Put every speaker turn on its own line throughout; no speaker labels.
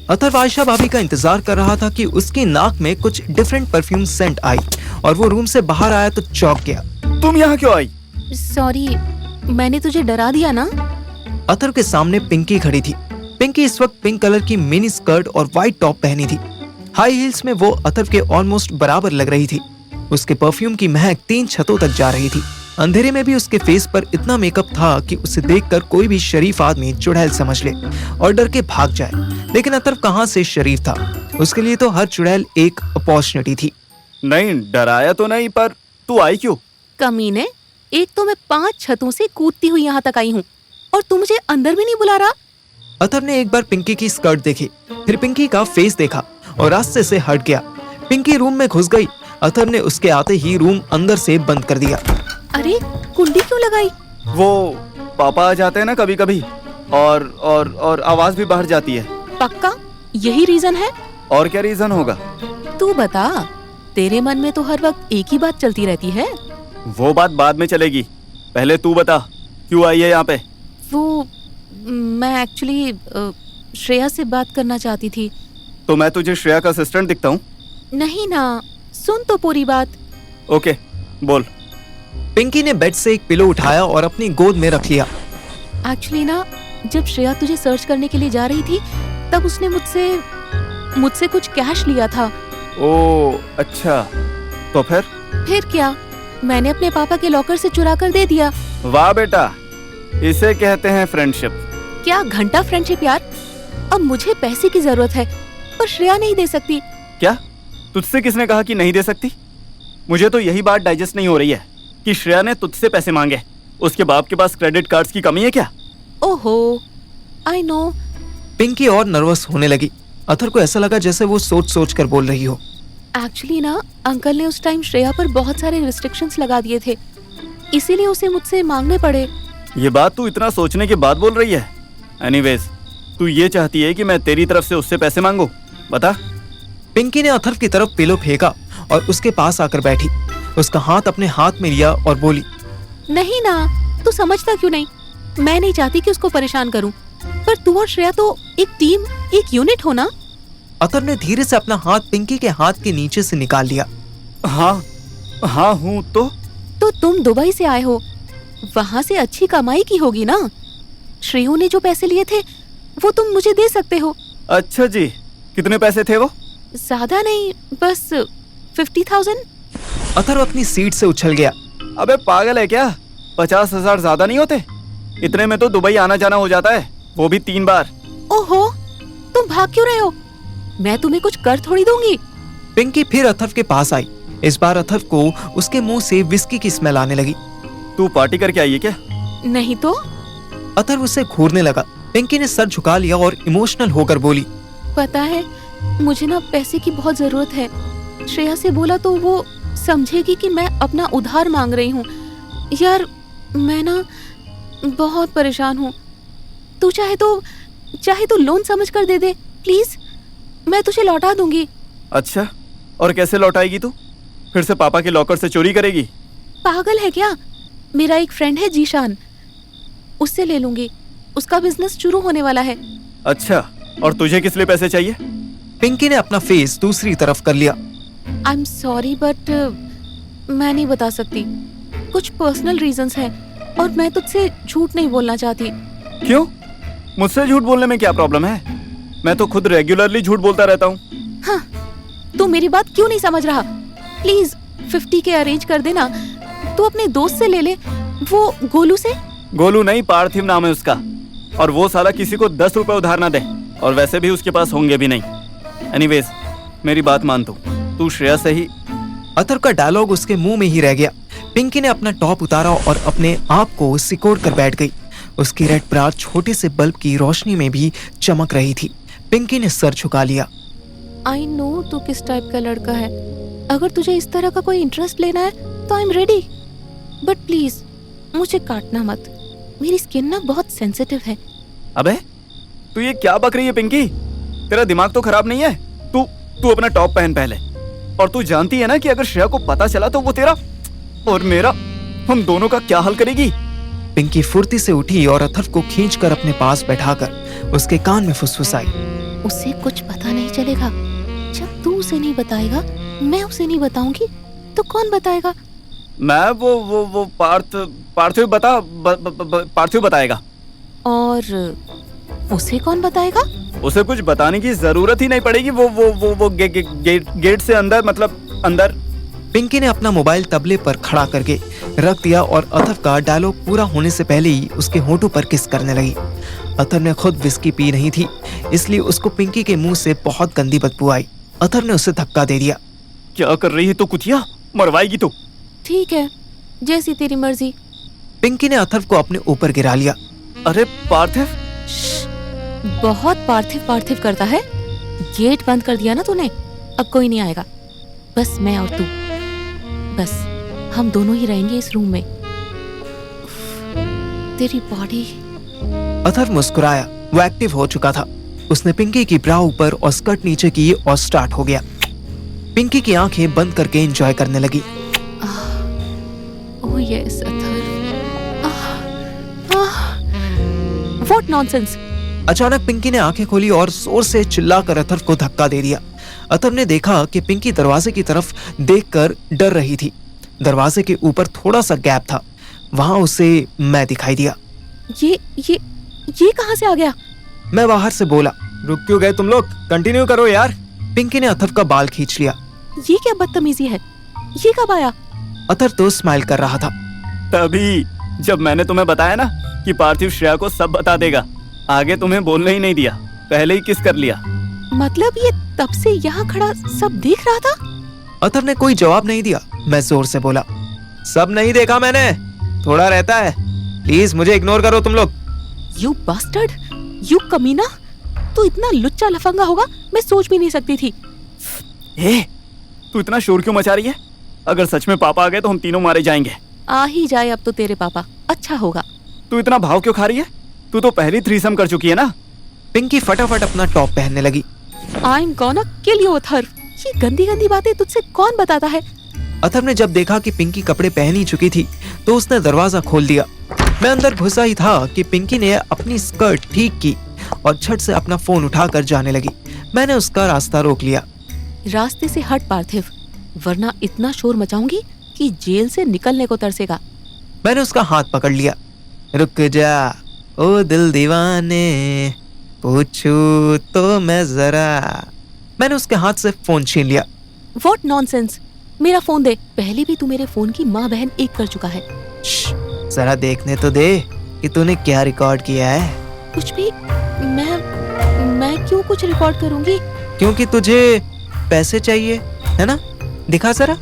अथर्व आयशा भाभी का इंतजार कर रहा था कि उसकी नाक में कुछ डिफरेंट परफ्यूम सेंट आई और वो रूम से बाहर आया तो चौंक गया।
तुम यहाँ क्यों आई?
सॉरी, मैंने तुझे डरा दिया ना?
अथर्व के सामने पिंकी खड़ी थी। पिंकी इस वक्त पिंक कलर की मिनी स्कर्ट और व्हाइट टॉप पहनी थी। हाई हील्स में वो अथर्व के ऑलमोस्ट बराबर लग रही थी। उसके परफ्यूम की महक 3 छतों तक जा रही थी। अंधेरे में भी उसके फेस पर इतना मेकअप था कि उसे देखकर कोई भी शरीफ आदमी चुड़ैल समझ ले और डर के भाग जाए। लेकिन अथर्व कहाँ से शरीफ था? उसके लिए तो हर चुड़ैल एक अपॉर्चुनिटी थी।
नहीं, डराया तो नहीं, पर तू आई क्यों?
कमीने, एक तो मैं 5 छतों से कूदती हुई यहाँ तक आई हूँ और तू मुझे अंदर भी नहीं बुला रहा।
अथर्व ने एक बार पिंकी की स्कर्ट देखी, फिर पिंकी का फेस देखा और रास्ते से हट गया। पिंकी रूम में घुस गई। अथर्व ने उसके आते ही रूम अंदर से बंद कर दिया।
अरे, कुंडी क्यों लगाई?
वो पापा आ जाते हैं ना कभी कभी, और आवाज भी बाहर जाती है।
पक्का यही रीजन है?
और क्या रीजन होगा?
तू बता, तेरे मन में तो हर वक्त एक ही बात चलती रहती है।
वो बात बाद में चलेगी, पहले तू बता क्यों आई है यहाँ पे?
वो मैं एक्चुअली श्रेया से बात करना चाहती थी।
तो मैं तुझे श्रेया का असिस्टेंट दिखता हूँ?
नहीं ना, सुन तो पूरी बात।
ओके, बोल।
पिंकी ने बेड से एक पिलो उठाया और अपनी गोद में रख लिया।
एक्चुअली ना, जब श्रेया तुझे सर्च करने के लिए जा रही थी तब उसने मुझसे कुछ कैश लिया था।
ओ अच्छा, तो
फिर क्या, मैंने अपने पापा के लॉकर से चुरा कर दे दिया।
वाह बेटा, इसे कहते हैं फ्रेंडशिप।
क्या घंटा फ्रेंडशिप यार। अब मुझे पैसे की जरूरत है पर श्रेया नहीं दे सकती।
क्या? तुझसे किसने कहा कि नहीं दे सकती? मुझे तो यही बात डाइजेस्ट नहीं हो रही है कि श्रेया ने तुझसे पैसे मांगे। उसके बाप के पास क्रेडिट कार्ड्स की कमी है क्या?
ओहो, आई नो।
पिंकी और नर्वस होने लगी। अथर्व को ऐसा लगा जैसे वो सोच कर बोल रही हो।
एक्चुअली ना, अंकल ने उस टाइम श्रेया पर बहुत सारे रिस्ट्रिक्शंस लगा दिए थे, इसीलिए उसे मुझसे मांगने पड़े।
ये बात तू इतना सोचने के बाद बोल रही है? एनीवेज, तू ये चाहती है कि मैं तेरी तरफ से उससे पैसे मांगू? बता।
पिंकी ने अथर्व की तरफ पिलो फेंका और उसके पास आकर बैठी। उसका हाथ अपने हाथ में लिया और बोली,
नहीं ना, तू समझता क्यों नहीं? मैं नहीं चाहती कि उसको परेशान करूं, पर तू और श्रेया तो एक टीम, एक यूनिट हो ना।
अथर्व ने धीरे से अपना हाथ पिंकी के हाथ के नीचे से निकाल लिया।
हाँ हूँ तो
तुम दुबई से आए हो, वहाँ से अच्छी कमाई की होगी ना। श्रेयू ने जो पैसे लिए थे वो तुम मुझे दे सकते हो।
अच्छा जी, कितने पैसे थे वो?
ज्यादा नहीं, बस 50,000।
अथर्व अपनी सीट से उछल गया।
अबे पागल है क्या? 50,000 ज्यादा नहीं होते? इतने में तो दुबई आना जाना हो जाता है, वो भी 3 बार।
ओहो, तुम भाग क्यों रहे हो? मैं तुम्हें कुछ कर थोड़ी दूंगी।
पिंकी फिर अथर्व के पास आई। इस बार अथर्व को उसके मुंह से विस्की की स्मेल आने लगी।
तू पार्टी करके आई है क्या?
नहीं तो।
अथर्व उसे घूरने लगा। पिंकी ने सर झुका लिया और इमोशनल होकर बोली,
पता है, मुझे ना पैसे की बहुत जरूरत है। श्रेया से बोला तो वो समझेगी कि मैं अपना उधार मांग रही हूँ। यार, मैं ना बहुत परेशान हूँ। तू चाहे तो लोन समझ कर दे दे प्लीज, मैं तुझे लौटा दूंगी।
अच्छा, और कैसे लौटाएगी तू? फिर से पापा के लॉकर से चोरी करेगी?
पागल है क्या? मेरा एक फ्रेंड है जीशान, उससे ले लूंगी। उसका बिजनेस शुरू होने वाला है।
अच्छा, और तुझे किस लिए पैसे चाहिए?
पिंकी ने अपना फेस दूसरी तरफ कर लिया।
आई एम सॉरी बट मैं नहीं बता सकती। कुछ पर्सनल रीजंस हैं और मैं तुझसे झूठ नहीं बोलना चाहती।
क्यों? मुझसे झूठ बोलने में क्या प्रॉब्लम है? मैं तो खुद रेगुलरली झूठ बोलता रहता हूँ।
हाँ, तू मेरी बात क्यों नहीं समझ रहा? प्लीज 50 के अरेंज कर देना। तू अपने दोस्त से ले ले, वो गोलू से।
गोलू नहीं, पार्थिव नाम है उसका, और वो साला किसी को 10 रुपए उधार ना दे, और वैसे भी उसके पास होंगे भी नहीं। एनीवेज, मेरी बात मान तू श्रेया से ही।
अथर्व का डायलॉग उसके मुंह में ही रह गया। पिंकी ने अपना टॉप उतारा और अपने आप को सिकोड़ कर बैठ गई। उसकी रेड ब्रा छोटे से बल्ब की रोशनी में भी चमक रही थी। पिंकी ने सर झुका लिया।
आई नो तू किस टाइप का लड़का है। अगर तुझे इस तरह का कोई इंटरेस्ट लेना है तो I am ready, but please मुझे काटना मत। मेरी स्किन ना बहुत सेंसिटिव है।
अबे तू ये क्या बक रही है पिंकी? तेरा दिमाग तो खराब नहीं है? तू अपना टॉप पहन पहले। और तू जानती है ना कि अगर श्रेया को पता चला तो वो तेरा और मेरा, हम दोनों का क्या हल करेगी?
पिंकी फुर्ती से उठी और अथर्व को खींचकर अपने पास बैठाकर उसके कान में फुसफुसाई,
उसे कुछ पता नहीं चलेगा। जब तू उसे नहीं बताएगा, मैं उसे नहीं बताऊंगी, तो कौन बताएगा?
मैं वो पार्थिव पार्थिव बताएगा।
और उसे कौन बताएगा?
उसे कुछ बताने की जरूरत ही नहीं पड़ेगी। वो गेट से अंदर, मतलब अंदर।
पिंकी ने अपना मोबाइल तबले पर खड़ा करके रख दिया और अथर का डायलॉग पूरा होने से पहले ही उसके होठों पर किस करने लगी। अथर ने खुद विस्की पी नहीं थी, इसलिए उसको पिंकी के मुंह से बहुत गंदी बदबू आई। अथर ने उसे धक्का दे दिया।
क्या कर रही है तू कुतिया? मरवाएगी तू।
ठीक है, जैसी तेरी मर्जी।
पिंकी ने अथर्व को अपने ऊपर गिरा लिया।
अरे पार्थिव,
बहुत पार्थिव पार्थिव करता है। गेट बंद कर दिया ना तूने, अब कोई नहीं आएगा। बस मैं और तू, बस हम दोनों ही रहेंगे इस रूम में। तेरी बॉडी।
अथर्व मुस्कुराया। वो एक्टिव हो चुका था। उसने पिंकी की ब्रा ऊपर और स्कर्ट नीचे की और स्टार्ट हो गया। पिंकी की आंखें बंद करके एंजॉय करने लगी।
Oh yes Atharva. What nonsense.
अचानक पिंकी ने आंखें खोली और जोर से चिल्लाकर अथर्व को धक्का दे दिया। अथर्व ने देखा कि पिंकी दरवाजे की तरफ देखकर डर रही थी। दरवाजे के ऊपर थोड़ा सा गैप था, वहां उसे मैं दिखाई दिया।
ये कहां से आ गया?
मैं बाहर से बोला। रुक क्यों गए तुम लोग? कंटिन्यू करो यार। पिंकी ने अथर्व का बाल खींच लिया।
ये क्या बदतमीजी है? ये कब आया?
अथर्व तो स्माइल कर रहा था।
तभी जब मैंने तुम्हें बताया ना कि पार्थिव श्रेया को सब बता देगा। आगे तुम्हें बोलने ही नहीं दिया, पहले ही किस कर लिया।
मतलब ये तब से यहाँ खड़ा सब देख रहा था?
अथर्व ने कोई जवाब नहीं दिया। मैं जोर से बोला, सब नहीं देखा मैंने, थोड़ा रहता है। प्लीज मुझे इग्नोर करो तुम लोग।
यू बास्टर्ड, यू कमीना, तू इतना लुच्चा लफंगा होगा मैं सोच भी नहीं सकती थी।
तू इतना शोर क्यों मचा रही है? अगर सच में पापा आ गए तो हम तीनों मारे जाएंगे।
आ ही जाए अब तो तेरे पापा, अच्छा होगा।
तू इतना भाव क्यों खा रही है? तू तो पहली थ्रीसम कर चुकी है ना।
पिंकी फटाफट अपना टॉप पहनने लगी।
I'm gonna kill you Atharva. ये गंदी गंदी बातें तुझसे कौन बताता है?
अथर्व ने जब देखा कि पिंकी कपड़े पहन ही चुकी थी तो उसने दरवाजा खोल दिया। मैं अंदर घुसा ही था कि पिंकी ने अपनी स्कर्ट ठीक की और झट से अपना फोन उठाकर जाने लगी। मैंने उसका रास्ता रोक लिया।
रास्ते से हट पार्थिव, वरना इतना शोर मचाऊंगी कि जेल से निकलने को तरसेगा।
मैंने उसका हाथ पकड़ लिया। रुक जा ओ दिल दीवाने, पूछूं तो मैं जरा। मैंने उसके हाथ से फोन छीन लिया।
What nonsense! मेरा फोन दे। पहले भी तू मेरे फोन की माँ बहन एक कर चुका है।
जरा देखने तो दे कि तूने क्या रिकॉर्ड किया है।
कुछ भी? मैं क्यों कुछ रिकॉर्ड करूंगी?
क्योंकि तुझे पैसे चाहिए है ना, दिखा जरा।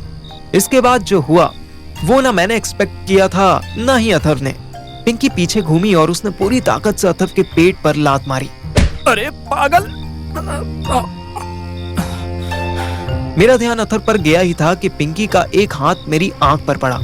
इसके बाद जो हुआ वो ना मैंने एक्सपेक्ट किया था ना ही अथर्व ने। पिंकी पीछे घूमी और उसने पूरी ताकत से अथर्व के पेट पर लात मारी।
अरे पागल!
मेरा ध्यान अथर्व पर गया ही था कि पिंकी का एक हाथ मेरी आंख पर पड़ा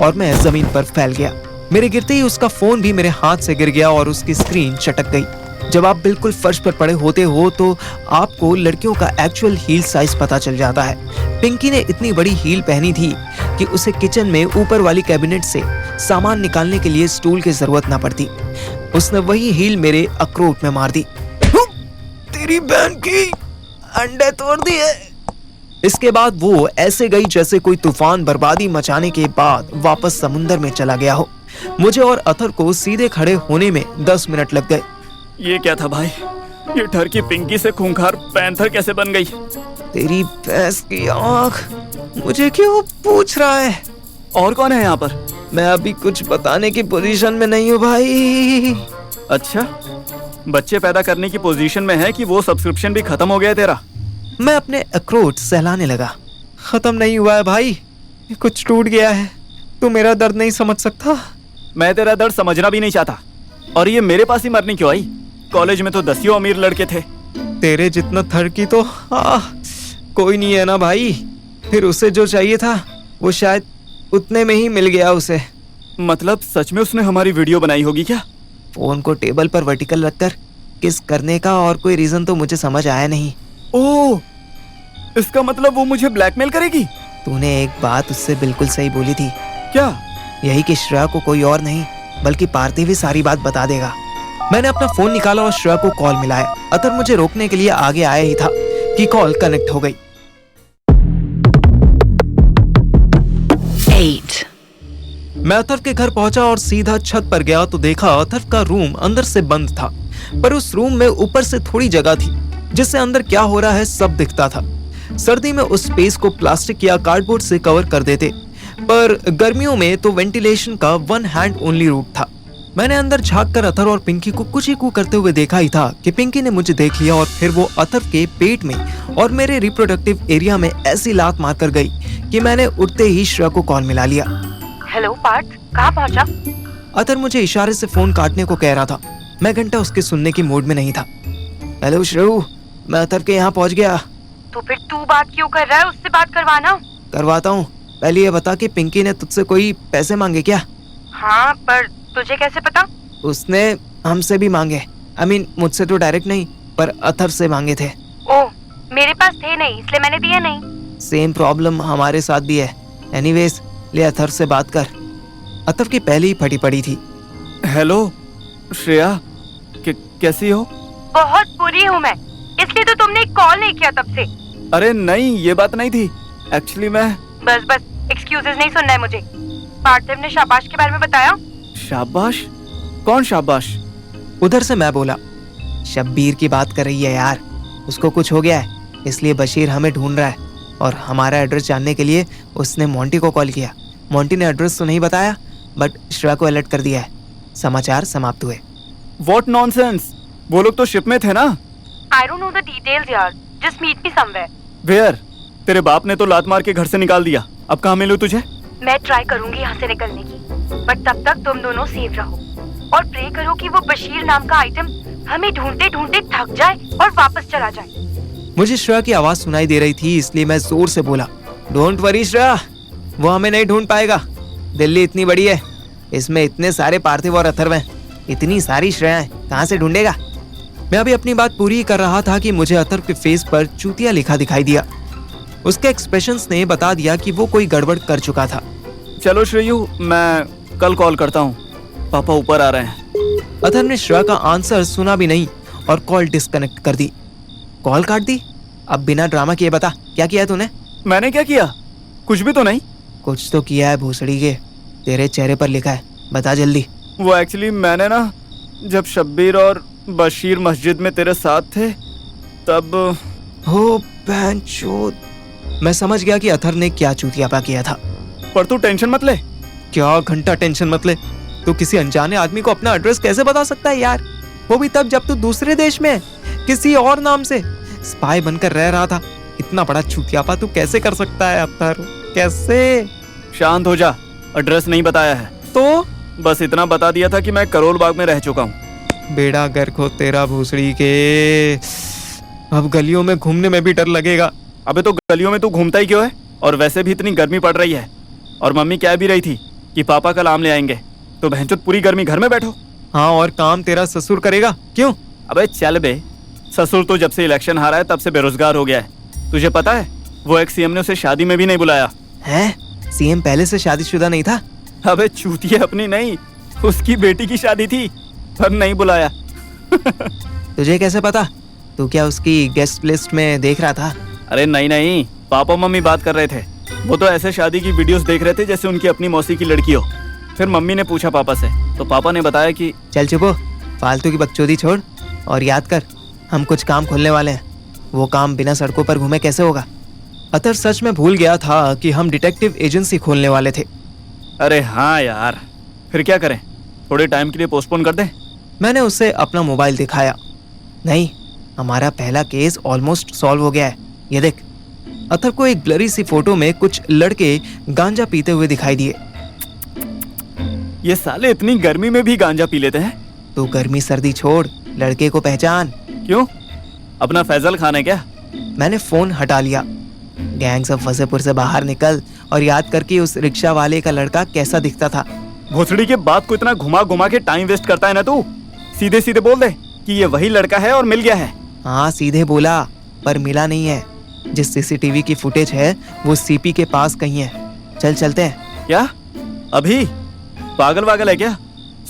और मैं जमीन पर फैल गया। मेरे गिरते ही उसका फोन भी मेरे हाथ से गिर गया और उसकी स्क्रीन चटक गई। जब आप बिल्कुल फर्श पर पड़े होते हो तो आपको लड़कियों का एक्चुअल हील साइज पता चल जाता है। पिंकी ने इतनी बड़ी हील पहनी थी कि उसे किचन में ऊपर वाली कैबिनेट से सामान निकालने के लिए स्टूल की जरूरत ना पड़ती। उसने वही हील मेरे अखरोट में मार दी। तेरी बहन की अंडे तोड़ दिए। इसके बाद वो ऐसे गई जैसे कोई तूफान बर्बादी मचाने के बाद वापस समुंदर में चला गया हो। मुझे और अथर को सीधे खड़े होने में 10 मिनट लग गए।
ये क्या था भाई? ये ठर की पिंकी से खूंखार पैंथर कैसे बन गई?
तेरी भैंस की आंख, मुझे क्यों पूछ रहा है?
और कौन है यहाँ पर?
मैं अभी कुछ बताने की पोजीशन में नहीं हूँ भाई।
अच्छा, बच्चे पैदा करने की पोजीशन में है कि वो सब्सक्रिप्शन भी खत्म हो गया तेरा?
मैं अपने अखरोट सहलाने लगा। खत्म नहीं हुआ है भाई, कुछ टूट गया है। तू मेरा दर्द नहीं समझ सकता।
मैं तेरा दर्द समझना भी नहीं चाहता। और ये मेरे पास ही मरने क्यों आई? कॉलेज में तो 10 अमीर लड़के थे।
तेरे जितना थर की तो कोई नहीं है ना भाई। फिर उसे जो चाहिए था वो शायद उतने में ही मिल गया उसे।
मतलब सच में उसने हमारी वीडियो बनाई होगी क्या?
फोन को टेबल पर वर्टिकल रखकर किस करने का और कोई रीजन तो मुझे समझ आया नहीं।
ओह, इसका मतलब वो मुझे ब्लैकमेल करेगी?
तूने एक बात उससे बिल्कुल सही बोली थी।
क्या?
यही कि श्रेया को कोई और नहीं बल्कि पार्थिव ही सारी बात बता देगा। मैंने अपना फोन निकाला और श्रेया को कॉल मिलाया। अतर मुझे रोकने के लिए आगे आया ही था कि कॉल कनेक्ट हो गई।
8.
मैं अथर्व के घर पहुंचा और सीधा छत पर गया तो देखा अथर्व का रूम अंदर से बंद था, पर उस रूम में ऊपर से थोड़ी जगह थी जिससे अंदर क्या हो रहा है सब दिखता था। सर्दी में उस स्पेस को प्लास्टिक या कार्डबोर्ड से कवर कर देते, पर गर्मियों में तो वेंटिलेशन का वन हैंड ओनली रूट था। मैंने अंदर झांक कर अथर्व और पिंकी को कुछ ही कू करते हुए देखा ही था कि पिंकी ने मुझे देख लिया और फिर वो अथर्व के पेट में और मेरे रिप्रोडक्टिव एरिया में ऐसी लात मारकर गई कि मैंने उठते ही श्रेया को कॉल मिला लिया।
हेलो पार्थ, कहाँ पहुँचा?
अथर्व मुझे इशारे से फोन काटने को कह रहा था। मैं घंटा उसके सुनने की मूड में नहीं था। हेलो श्रेयू, मैं अथर्व के यहाँ पहुँच गया।
तो फिर तू बात क्यों कर रहा है? उससे बात करवाना।
करवाता हूँ, पहले ये बता कि पिंकी ने तुझसे कोई पैसे मांगे क्या?
हाँ, पर तुझे कैसे पता?
उसने हमसे भी मांगे। I mean, मुझसे तो डायरेक्ट नहीं, पर अथर्व से मांगे थे।
ओह, मेरे पास थे नहीं इसलिए मैंने दिए नहीं।
सेम प्रॉब्लम हमारे साथ भी है। एनीवेज, ले अथर्व से बात कर। अथर्व की पहले ही फटी पड़ी थी।
हेलो श्रेया, कैसी हो?
बहुत बुरी हूँ मैं, इसलिए तो तुमने कॉल नहीं किया तब से।
अरे नहीं, ये बात नहीं थी। एक्चुअली मैं...
बस एक्सक्यूजेस नहीं सुनना है मुझे। पार्थिव ने शाबाश के बारे में बताया?
शाबाश? कौन शाबाश?
उधर से मैं बोला, शब्बीर की बात कर रही है यार। उसको कुछ हो गया है, इसलिए बशीर हमें ढूंढ रहा है और हमारा एड्रेस जानने के लिए उसने मोंटी को कॉल किया। मोंटी ने एड्रेस तो नहीं बताया, बट श्रेया को अलर्ट कर दिया है। समाचार समाप्त हुए।
What nonsense? वो लोग तो शिप में थे ना?
I don't know the details यार, just meet me somewhere.
Where? तेरे बाप ने तो लात मार के घर से निकाल दिया। अब कहाँ मिलूं तुझे?
मैं ट्राई करूंगी यहाँ से निकलने की, बट तब तक तुम दोनों सेफ रहो और प्रे करो कि वो बशीर नाम का आइटम हमें ढूंढते ढूंढते थक जाए और वापस चला जाए।
मुझे श्रेया की आवाज सुनाई दे रही थी, इसलिए मैं जोर से बोला, डोंट वरी श्रेया, वो हमें नहीं ढूंढ पाएगा। दिल्ली इतनी बड़ी है, इसमें इतने सारे पार्थिव और अथर्व हैं, इतनी सारी श्रेयाएं कहाँ से ढूंढेगा। मैं अभी अपनी बात पूरी कर रहा था कि मुझे अथर्व के फेस पर चूतिया लिखा दिखाई दिया। उसके एक्सप्रेशंस ने बता दिया कि वो कोई गड़बड़ कर चुका था।
चलो श्रेयू, मैं कल कॉल करता हूँ, पापा ऊपर आ रहे हैं।
अथर्व ने श्रेया का आंसर सुना भी नहीं और कॉल डिस्कनेक्ट कर दी। कॉल काट दी। अब बिना ड्रामा किए बता, क्या किया तूने?
मैंने क्या किया? कुछ भी तो नहीं।
कुछ तो किया है भूसड़ी के, तेरे चेहरे पर लिखा है, बता जल्दी।
वो एक्चुअली मैंने ना, जब शब्बीर और बशीर मस्जिद में तेरे साथ थे तब...
हो बहनचोद, मैं समझ गया कि अथर्व ने क्या चूतियापा किया था।
पर तू टेंशन मत ले।
क्या घंटा टेंशन मत ले? तू किसी अनजाने आदमी को अपना एड्रेस कैसे बता सकता है यार? वो भी तब जब तू दूसरे देश में किसी और नाम से स्पाई बनकर रह रहा था। इतना बड़ा चूतियापा तू कैसे कर सकता है अथर्व? कैसे?
शांत हो जा, एड्रेस नहीं बताया है।
तो
बस इतना बता दिया था कि मैं करोल बाग में रह चुका हूँ।
बेड़ा गर्क हो तेरा भूसड़ी के, अब गलियों में घूमने में भी डर लगेगा।
अबे तो गलियों में तू घूमता ही क्यों है? और वैसे भी इतनी गर्मी पड़ रही है, और मम्मी कह भी रही थी कि पापा कल आम ले आएंगे, तो बहनचोद पूरी गर्मी घर में बैठो।
हाँ, और काम तेरा ससुर करेगा। क्यों?
अबे चल बे, ससुर तो जब से इलेक्शन हारा है तब से बेरोजगार हो गया है। तुझे पता है, वो एक सीएम ने उसे शादी में भी नहीं बुलाया
है। सीएम पहले से शादीशुदा नहीं था?
अबे चूतिया, अपनी नहीं, उसकी बेटी की शादी थी, पर नहीं बुलाया।
तुझे कैसे पता? तू क्या उसकी गेस्ट लिस्ट में देख रहा था?
अरे नहीं, पापा मम्मी बात कर रहे थे। वो तो ऐसे शादी की वीडियोस देख रहे थे जैसे उनकी अपनी मौसी की लड़की हो। फिर मम्मी ने पूछा पापा से, तो पापा ने बताया कि...
चल चुप हो, फालतू की बकचोदी छोड़ और याद कर, हम कुछ काम खोलने वाले हैं। वो काम बिना सड़कों पर घूमे कैसे होगा? अथर्व सच में भूल गया था कि हम डिटेक्टिव एजेंसी खोलने वाले थे।
अरे हाँ यार, फिर क्या करें? थोड़े टाइम के लिए पोस्टपोन कर दें?
मैंने उसे अपना मोबाइल दिखाया। नहीं, हमारा पहला केस ऑलमोस्ट सॉल्व हो गया है। ये देख। अथर्व को एक ब्लरी सी फोटो में कुछ लड़के गांजा पीते हुए दिखाई दिए।
ये साले इतनी गर्मी में भी गांजा पी लेते हैं?
तो गर्मी सर्दी छोड़, लड़के को पहचान।
क्यों? अपना फैजल खान है क्या?
मैंने फोन हटा लिया। गैंग्स ऑफ वसेपुर से बाहर निकल और याद करके उस रिक्शा वाले का लड़का कैसा दिखता था।
भोसड़ी के बात को इतना घुमा घुमा के टाइम वेस्ट करता है ना तू। सीधे सीधे बोल दे कि ये वही लड़का है और मिल गया है।
हाँ, सीधे बोला, पर मिला नहीं है। जिस सीसीटीवी की फुटेज है वो सीपी के पास कहीं है। चल चलते हैं।
क्या? अभी? पागल वागल है क्या?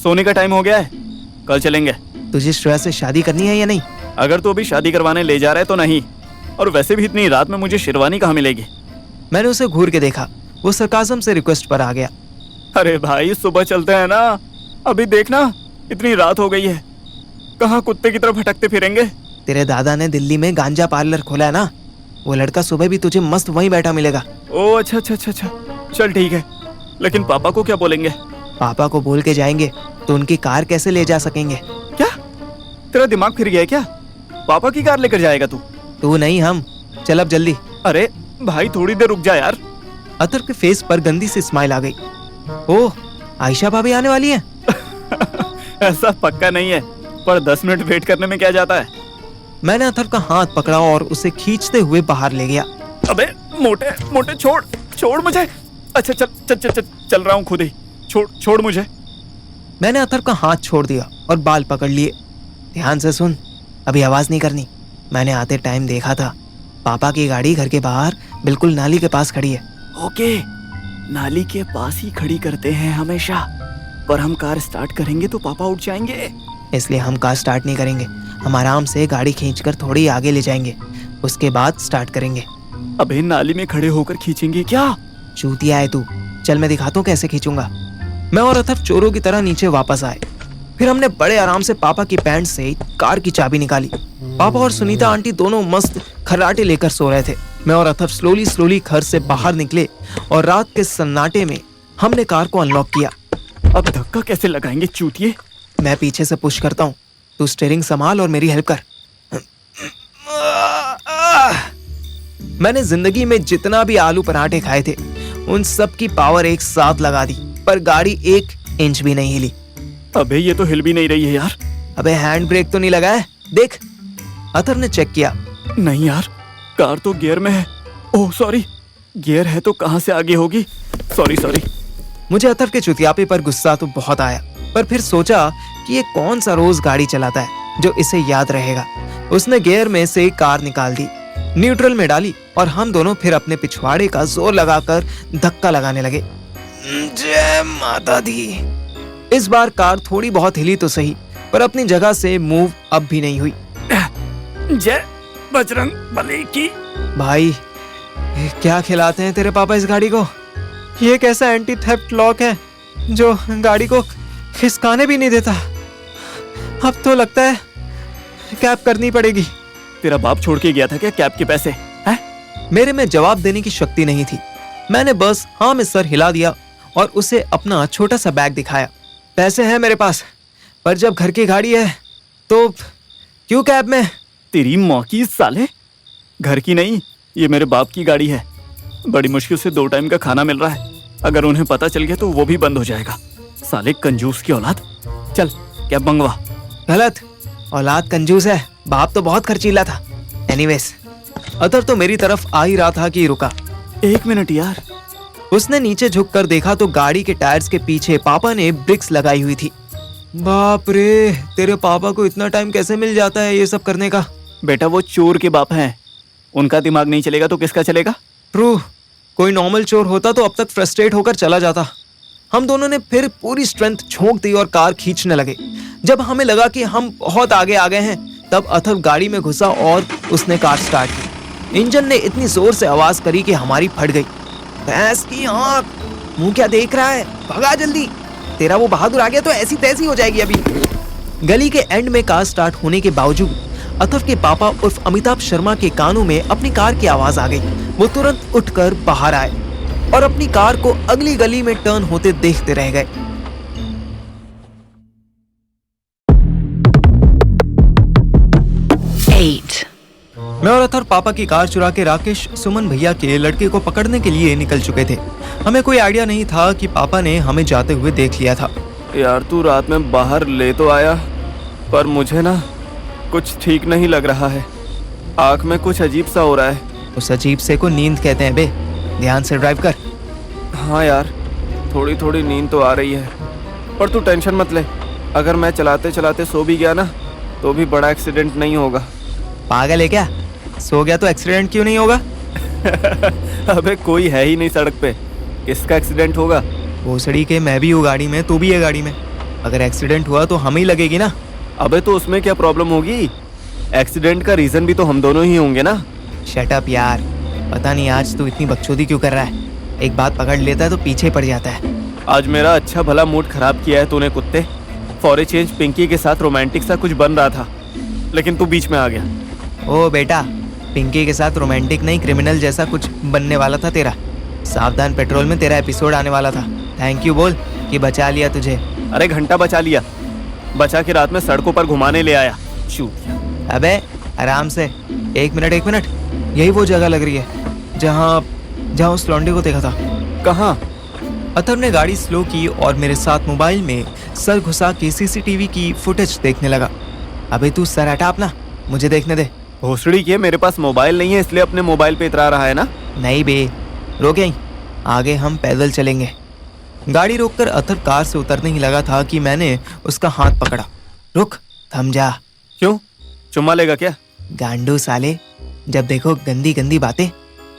सोने का टाइम हो गया है, कल चलेंगे।
तुझे श्रेया से शादी करनी है या नहीं?
अगर तू अभी शादी करवाने ले जा रहा है तो नहीं, और वैसे भी इतनी रात में मुझे शेरवानी कहाँ मिलेगी?
मैंने उसे घूर के देखा, वो सरकाज़म से रिक्वेस्ट पर आ गया।
अरे भाई सुबह चलते हैं ना, अभी देखना इतनी रात हो गई है, कहाँ कुत्ते की तरह भटकते फिरेंगे।
तेरे दादा ने दिल्ली में गांजा पार्लर खोला है ना, वो लड़का सुबह भी तुझे मस्त वहीं बैठा मिलेगा।
ओ अच्छा अच्छा अच्छा अच्छा, चल ठीक है, लेकिन पापा को क्या बोलेंगे?
पापा को बोल के जाएंगे तो उनकी कार कैसे ले जा सकेंगे?
क्या तेरा दिमाग फिर गया है क्या? पापा की कार लेकर जाएगा तू?
तू नहीं, हम। चल अब जल्दी।
अरे भाई थोड़ी देर रुक जा यार।
अतर के फेस पर गंदी सी स्माइल आ गई। ओह, आयशा भाभी आने वाली है।
ऐसा पक्का नहीं है, पर 10 मिनट वेट करने में क्या जाता है।
मैंने अतर का हाथ पकड़ा और उसे खींचते हुए बाहर ले गया।
अबे मोटे मोटे छोड़ छोड़ मुझे। अच्छा चल चल चल चल, चल रहा हूँ खुद ही, छोड़ छोड़ मुझे।
मैंने अतर का हाथ छोड़ दिया और बाल पकड़ लिए। ध्यान से सुन, अभी आवाज नहीं करनी। मैंने आते टाइम देखा था, पापा की गाड़ी घर के बाहर बिल्कुल नाली के पास खड़ी है।
ओके, नाली के पास ही खड़ी करते हैं हमेशा, पर हम कार स्टार्ट करेंगे तो पापा उठ जाएंगे।
इसलिए हम कार स्टार्ट नहीं करेंगे, हम आराम से गाड़ी खींचकर थोड़ी आगे ले जाएंगे, उसके बाद स्टार्ट करेंगे।
अबे नाली में खड़े होकर खींचेंगे क्या?
चूतिया है तू, चल मैं दिखाता हूँ कैसे खींचूंगा। मैं और अथर्व चोरों की तरह नीचे वापस आए। फिर हमने बड़े आराम से पापा की पैंट से कार की चाबी निकाली। पापा और सुनीता आंटी दोनों मस्त खर्राटे लेकर सो रहे थे। मैं और अथर्व स्लोली स्लोली घर से बाहर निकले और रात के सन्नाटे में हमने कार को अनलॉक किया।
अब धक्का कैसे लगाएंगे चूतिए?
मैं पीछे से पुश करता हूँ, तू स्टीयरिंग संभाल और मेरी हेल्प कर। मैंने जिंदगी में जितना भी आलू पराठे खाए थे उन सब की पावर एक साथ लगा दी, पर गाड़ी 1 इंच भी नहीं हिली।
अबे ये तो हिल भी नहीं रही है यार।
अबे हैंड ब्रेक तो नहीं लगा है, देख। अथर्व ने चेक किया।
नहीं यार, कार तो गियर में है। ओह सॉरी, गियर है तो कहाँ से आगे होगी? Sorry sorry.
मुझे अथर्व के चुतियापे पर गुस्सा तो बहुत आया, पर फिर सोचा कि ये कौन सा रोज गाड़ी चलाता है जो इसे याद रहेगा। उसने गियर में से कार निकाल दी, न्यूट्रल में डाली और हम दोनों फिर अपने पिछवाड़े का जोर लगाकर धक्का लगाने लगे। जय माता दी। इस बार कार थोड़ी बहुत हिली तो सही, पर अपनी जगह से मूव अब भी नहीं हुई।
जय बजरंग बली की।
भाई क्या खिलाते हैं तेरे पापा इस गाड़ी को? ये कैसा एंटी थेफ्ट लॉक है जो गाड़ी को खिसकाने भी नहीं देता? अब तो लगता है कैब करनी पड़ेगी।
तेरा बाप छोड़ के गया था क्या कैब के पैसे? हैं?
मेरे में जवाब देने की शक्ति नहीं थी। मैंने बस हाँ में सर हिला दिया और उसे अपना छोटा सा बैग दिखाया। पैसे हैं मेरे पास, पर जब घर की गाड़ी है तो क्यों कैब में?
तेरी मौकी साले, घर की नहीं, ये मेरे बाप की गाड़ी है। बड़ी मुश्किल से 2 टाइम का खाना मिल रहा है, अगर उन्हें पता चल गया तो वो भी बंद हो जाएगा। साले कंजूस की औलाद। चल कैब मंगवा।
गलत, औलाद कंजूस है, बाप तो बहुत खर्चीला था। एनीवेज, अतर तो मेरी तरफ आ ही रहा था कि रुका।
1 मिनट यार।
उसने नीचे झुककर देखा तो गाड़ी के टायर्स के पीछे पापा ने ब्रिक्स लगाई हुई थी। बाप रे, तेरे पापा को इतना टाइम कैसे मिल जाता है ये सब करने का?
बेटा वो चोर के बाप हैं, उनका दिमाग नहीं चलेगा तो किसका चलेगा?
ट्रू, कोई नॉर्मल चोर होता तो अब तक फ्रस्ट्रेट होकर चला जाता। हम दोनों ने फिर पूरी स्ट्रेंथ झोंक दी और कार खींचने लगे। जब हमें लगा कि हम बहुत आगे आ गए हैं, तब अथर्व गाड़ी में घुसा और उसने कार स्टार्ट की। इंजन ने इतनी जोर से आवाज करी कि हमारी फट गई। भैंस की आंख, मुंह क्या देख रहा है, भगा जल्दी, तेरा वो बहादुर आ गया तो ऐसी तैसी हो जाएगी अभी। गली के एंड में कार स्टार्ट होने के बावजूद अथर्व के पापा उर्फ अमिताभ शर्मा के कानों में अपनी कार की आवाज आ गई। वो तुरंत उठकर बाहर आए और अपनी कार को अगली गली में टर्न होते देखते रह गए। मैं और अथर्व पापा की कार चुरा के राकेश सुमन भैया के लड़के को पकड़ने के लिए निकल चुके थे। हमें कोई आइडिया नहीं था कि पापा ने हमें जाते हुए देख लिया था।
यार तू रात में बाहर ले तो आया, पर मुझे ना कुछ ठीक नहीं लग रहा है। आँख में कुछ अजीब सा हो रहा है।
उस अजीब से को नींद कहते हैं बे, ध्यान से ड्राइव कर।
हाँ यार, थोड़ी थोड़ी नींद तो आ रही है, पर तू टेंशन मत ले, अगर मैं चलाते चलाते सो भी गया ना तो भी बड़ा एक्सीडेंट नहीं होगा।
पागल है क्या? सो गया तो एक्सीडेंट क्यों नहीं होगा?
अबे कोई है ही नहीं सड़क पे, किसका एक्सीडेंट होगा?
भोसड़ी के मैं भी हूँ गाड़ी में, तू भी है गाड़ी में। अगर एक्सीडेंट हुआ तो हम ही लगेगी ना।
अबे तो उसमें क्या प्रॉब्लम होगी? एक्सीडेंट का रीजन भी तो हम दोनों ही होंगे ना।
शट अप यार, पता नहीं आज तू इतनी बकचोदी क्यों कर रहा है। एक बात पकड़ लेता है तो पीछे पड़ जाता है।
आज मेरा अच्छा भला मूड खराब किया है तूने कुत्ते। फॉर ए चेंज पिंकी के साथ रोमांटिक सा कुछ बन रहा था, लेकिन तू बीच में आ गया।
ओ बेटा, पिंकी के साथ रोमांटिक नहीं क्रिमिनल जैसा कुछ बनने वाला था तेरा। सावधान पेट्रोल में तेरा एपिसोड आने वाला था। थैंक यू बोल कि बचा लिया तुझे।
अरे घंटा बचा लिया, बचा के रात में सड़कों पर घुमाने ले आया। शूट।
अबे आराम से, एक मिनट, यही वो जगह लग रही है जहाँ उस लौंडे को देखा था।
कहाँ?
अथर ने गाड़ी स्लो की और मेरे साथ मोबाइल में सर घुसा के सीसीटीवी की फुटेज देखने लगा। अबे तू सर हटा अपना, मुझे देखने दे।
भोसड़ी के मेरे पास मोबाइल नहीं है इसलिए अपने मोबाइल पे इतरा रहा है ना।
नहीं बे, रोक यहीं, आगे हम पैदल चलेंगे। गाड़ी रोककर अथर कार से उतरने ही लगा था कि मैंने उसका हाथ पकड़ा। रुक, थम जा।
क्यों, चुम्मा लेगा क्या?
गांडू साले, जब देखो गंदी गंदी बातें।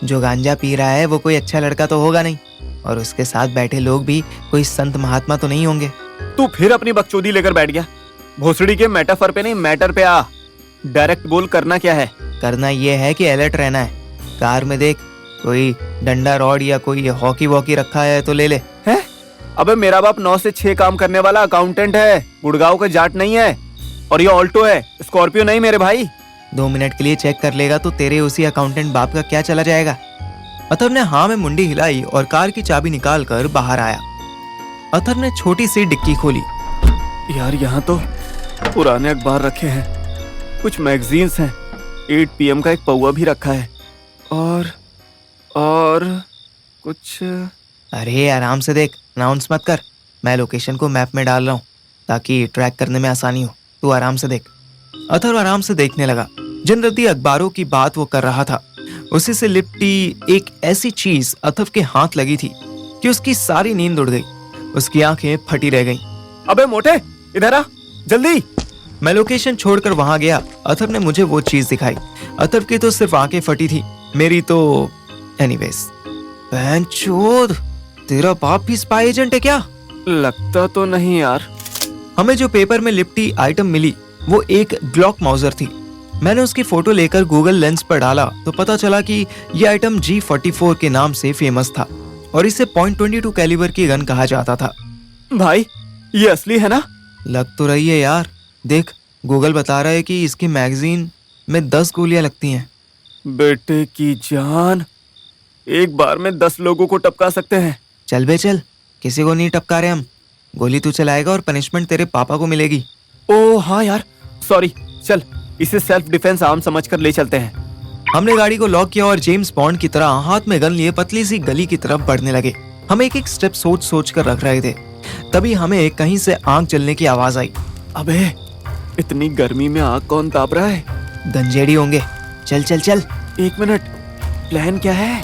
जो गांजा पी रहा है वो कोई अच्छा लड़का तो होगा नहीं, और उसके साथ बैठे लोग भी कोई संत महात्मा तो नहीं होंगे।
तू फिर अपनी बकचोदी लेकर बैठ गया। भोसड़ी के मेटाफर पे नहीं, मैटर पे आ। डायरेक्ट बोल, करना क्या है?
करना ये है कि अलर्ट रहना है। कार में देख, कोई डंडा रॉड या कोई हॉकी वॉकी रखा है तो ले ले।
हैं? अबे मेरा बाप 9 से 6 काम करने वाला अकाउंटेंट है, गुड़गांव का जाट नहीं है। और ये ऑल्टो है, स्कॉर्पियो नहीं मेरे भाई।
2 मिनट के लिए चेक कर लेगा तो तेरे उसी अकाउंटेंट बाप का क्या चला जाएगा। अथर ने हाँ में मुंडी हिलाई और कार की चाबी निकाल कर बाहर आया। अथर ने छोटी सी डिक्की खोली।
यार यहाँ तो पुराने अखबार रखे हैं, कुछ मैगजीन्स हैं, 8 PM का एक पौवा भी रखा है, और कुछ।
अरे आराम से देख, अनाउंस मत कर। मैं लोकेशन को मैप में डाल रहा हूँ ताकि ट्रैक करने में आसानी हो। तू आराम से देख। अथर आराम से देखने लगा। जिन रद्दी अखबारों की बात वो कर रहा था उसी से लिपटी एक ऐसी चीज अथर के हाथ लगी थी कि उसकी सारी नींद उड़ गई। उसकी आंखें फटी रह गईं।
अबे मोटे, इधर आ जल्दी।
मैं लोकेशन छोड़कर वहां गया। अथर ने मुझे वो चीज दिखाई। अथर की तो सिर्फ आंखें फटी थी, मेरी तो एनीवेज। बहनचोद, तेरा बाप भी स्पाई एजेंट है क्या?
लगता तो नहीं यार।
हमें जो पेपर में लिपटी आइटम मिली वो एक ग्लॉक माउजर थी। मैंने उसकी फोटो लेकर गूगल लेंस पर डाला तो पता चला कि यह आइटम G44 के नाम से फेमस था और इसे .22 कैलिबर की गन कहा जाता था।
भाई ये असली है ना?
लग तो रही है यार। देख, गूगल बता रहा है कि इसकी मैगजीन में 10 गोलियां लगती हैं।
बेटे की जान, एक बार में 10 लोगों को टपका सकते हैं।
चल बे चल, किसी को नहीं टपका रहे हम। गोली तू चलाएगा और पनिशमेंट तेरे पापा को मिलेगी।
ओ हाँ यार, सॉरी। चल, इसे सेल्फ डिफेंस आर्म समझकर ले चलते हैं।
हमने गाड़ी को लॉक किया और जेम्स बॉन्ड की तरह हाथ में गन लिए पतली सी गली की तरफ बढ़ने लगे। हम एक एक स्टेप सोच सोच कर रख रहे थे, तभी हमें कहीं से आग जलने की आवाज आई।
अबे इतनी गर्मी में आग कौन ताप रहा है?
गंजेड़ी होंगे। चल चल चल।
1 मिनट, प्लान क्या है?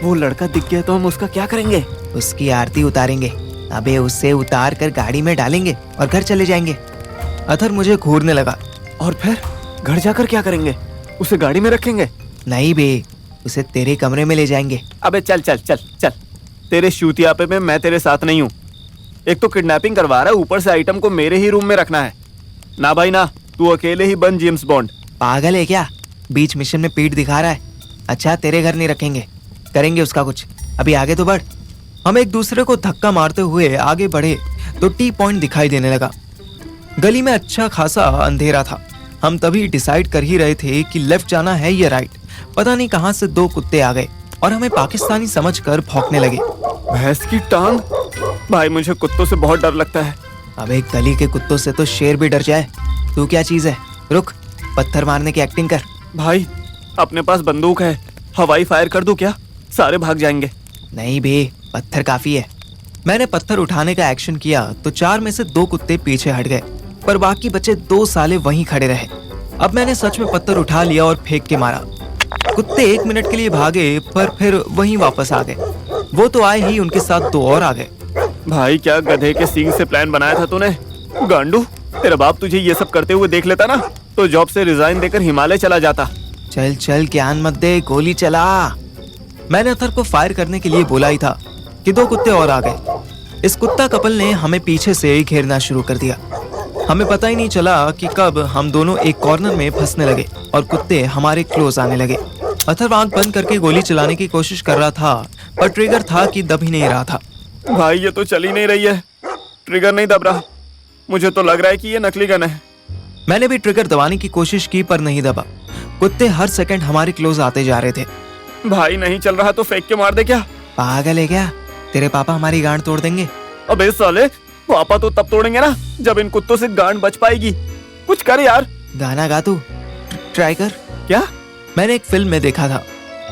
वो लड़का दिख गया तो हम उसका क्या करेंगे?
उसकी आरती उतारेंगे। अबे उसे उतार कर गाड़ी में डालेंगे और घर चले जाएंगे। अथर मुझे घूरने लगा।
और फिर घर जाकर क्या करेंगे? उसे गाड़ी में रखेंगे?
नहीं बे, उसे तेरे कमरे में ले जाएंगे।
अबे चल चल चल चल, तेरे शूतियापे में मैं तेरे साथ नहीं हूँ। एक तो किडनैपिंग करवा रहा है, ऊपर से आइटम को मेरे ही रूम में रखना है। ना भाई ना, तू अकेले ही बन जेम्स बॉन्ड।
पागल है क्या? बीच मिशन में पीठ दिखा रहा है। अच्छा, तेरे घर नहीं रखेंगे, करेंगे उसका कुछ। अभी आगे तो बढ़। हम एक दूसरे को धक्का मारते हुए आगे बढ़े तो टी पॉइंट दिखाई देने लगा। गली में अच्छा खासा अंधेरा था। हम तभी डिसाइड कर ही रहे थे कि लेफ्ट जाना है या राइट। पता नहीं कहां से 2 कुत्ते आ गए और हमें पाकिस्तानी समझकर भौंकने लगे।
भैंस की टांग? भाई मुझे कुत्तों से बहुत डर लगता है।
अबे गली के कुत्तों से तो शेर भी डर जाए। तू क्या चीज है? रुक, पत्थर मारने की एक्टिंग कर।
भाई अपने पास बंदूक है, हवाई फायर कर दूं क्या? सारे भाग जाएंगे।
नहीं बे, पत्थर काफी है। मैंने पत्थर उठाने का एक्शन किया तो 4 में से 2 कुत्ते पीछे हट गए, पर बाकी बचे 2 साले वहीं खड़े रहे। अब मैंने सच में पत्थर उठा लिया और फेंक के मारा। कुत्ते 1 मिनट के लिए भागे पर फिर वहीं वापस आ गए। वो तो आए ही, उनके साथ 2 और आ गए।
भाई क्या गधे के सींग से प्लान बनाया था तूने? गांडू, तेरा बाप तुझे ये सब करते हुए देख लेता ना तो जॉब से रिजाइन देकर हिमालय चला जाता।
चल चल, ज्ञान मत दे, गोली चला। मैंने अथर को फायर करने के लिए बोला ही था कि 2 कुत्ते और आ गए। इस कुत्ता कपल ने हमें पीछे से घेरना शुरू कर दिया। हमें पता ही नहीं चला कि कब हम दोनों एक कॉर्नर में फंसने लगे और कुत्ते हमारे क्लोज आने लगे। अथर्व आंख बंद करके गोली चलाने की कोशिश कर रहा था, पर ट्रिगर था कि दब ही नहीं रहा था।
भाई ये तो चल ही नहीं रही है, ट्रिगर नहीं दब रहा। मुझे तो लग रहा है कि ये नकली गन है।
मैंने भी ट्रिगर दबाने की कोशिश की पर नहीं दबा। कुत्ते हर सेकंड हमारे क्लोज आते जा रहे थे।
भाई नहीं चल रहा तो फेंक के मार दे क्या?
पागल है क्या? तेरे पापा हमारी गांड तोड़ देंगे।
अबे साले, पापा तो तब तोड़ेंगे ना जब इन कुत्तों से गांड बच पाएगी। कुछ कर यार।
गाना गा तू, ट्राई कर।
क्या?
मैंने एक फिल्म में देखा था,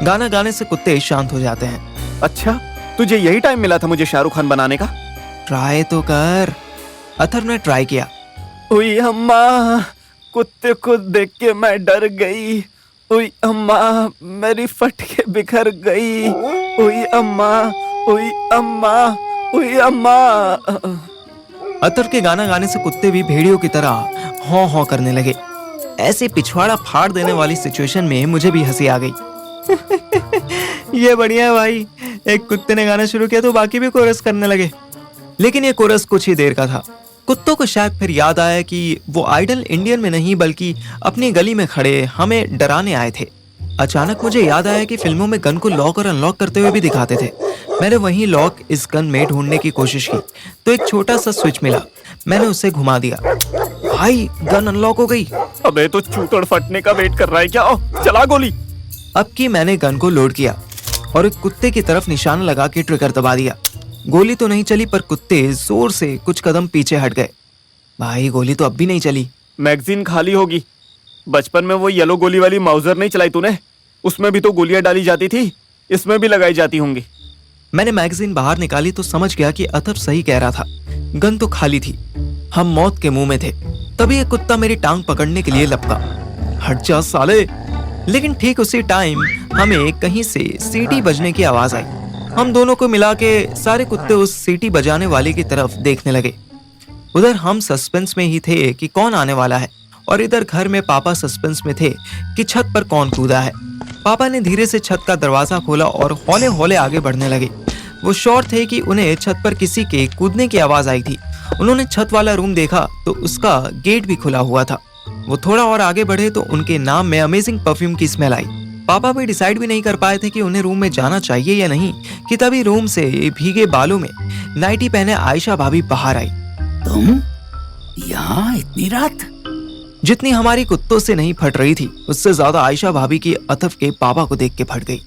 गाना गाने से कुत्ते शांत हो जाते हैं।
अच्छा, तुझे यही टाइम मिला था मुझे शाहरुख खान बनाने का?
ट्राई तो कर। अथर्व ने ट्राई किया।
उई अम्मा, कुत्ते को देख के मैं डर गई। उई अम्मा, मेरी फटके बिखर गई। उई अम्मा, उई अम्मा, उई अम्मा।
अथर्व के गाना गाने से कुत्ते भी भेड़ियों की तरह हॉं हॉं करने लगे। ऐसे पिछवाड़ा फाड़ देने वाली सिचुएशन में मुझे भी हंसी आ गई। ये बढ़िया है भाई। एक कुत्ते ने गाना शुरू किया तो बाकी भी कोरस करने लगे। लेकिन ये कोरस कुछ ही देर का था। कुत्तों को शायद फिर याद आया कि वो आइडल इंडियन में नहीं बल्कि अपनी गली में खड़े हमें डराने आए थे। अचानक मुझे याद आया कि फिल्मों में गन को लॉक और अनलॉक करते हुए भी दिखाते थे। मैंने वही लॉक इस गन में ढूंढने की कोशिश की तो एक छोटा सा स्विच मिला। मैंने उसे घुमा दिया। भाई गन अनलॉक हो गई।
अबे तो चूतड़ फटने का वेट कर रहा है क्या? चला गोली।
अब की मैंने गन को लोड किया और एक कुत्ते की तरफ निशाना लगा के ट्रिगर दबा दिया। गोली तो नहीं चली पर कुत्ते जोर से कुछ कदम पीछे हट गए। भाई गोली तो अब भी नहीं चली।
मैगजीन खाली होगी। बचपन में वो येलो गोली वाली माउजर नहीं चलाई तूने? उसमें भी तो गोलियां डाली जाती थी, इसमें भी लगाई जाती होंगी।
मैंने मैगजीन बाहर निकाली तो समझ गया कि अथर्व सही कह रहा था। गन तो खाली थी, हम मौत के मुंह में थे। तभी एक कुत्ता मेरी टांग पकड़ने के लिए लपका। हट जा साले। लेकिन ठीक उसी टाइम हमें कहीं से सीटी बजने की आवाज आई। हम दोनों को मिला के सारे कुत्ते उस सीटी बजाने वाले की तरफ देखने लगे। उधर हम सस्पेंस में ही थे कि कौन आने वाला है और इधर घर में पापा सस्पेंस में थे कि छत पर कौन कूदा है। पापा ने धीरे से छत का दरवाजा खोला और हौले हौले आगे बढ़ने लगे। वो श्योर थे कि उन्हें छत पर किसी के कूदने की आवाज आई थी। उन्होंने छत वाला रूम देखा तो उसका गेट भी खुला हुआ था। वो थोड़ा और आगे बढ़े तो उनके नाम में अमेजिंग परफ्यूम की स्मेल आई। पापा भी डिसाइड भी नहीं कर पाए थे कि उन्हें रूम में जाना चाहिए या नहीं कि तभी रूम से भीगे बालों में नाइटी पहने आयशा भाभी बाहर आई।
तुम यहाँ इतनी रात?
जितनी हमारी कुत्तों से नहीं फट रही थी उससे ज्यादा आयशा भाभी की अथर्व के पापा को देख के फट गई।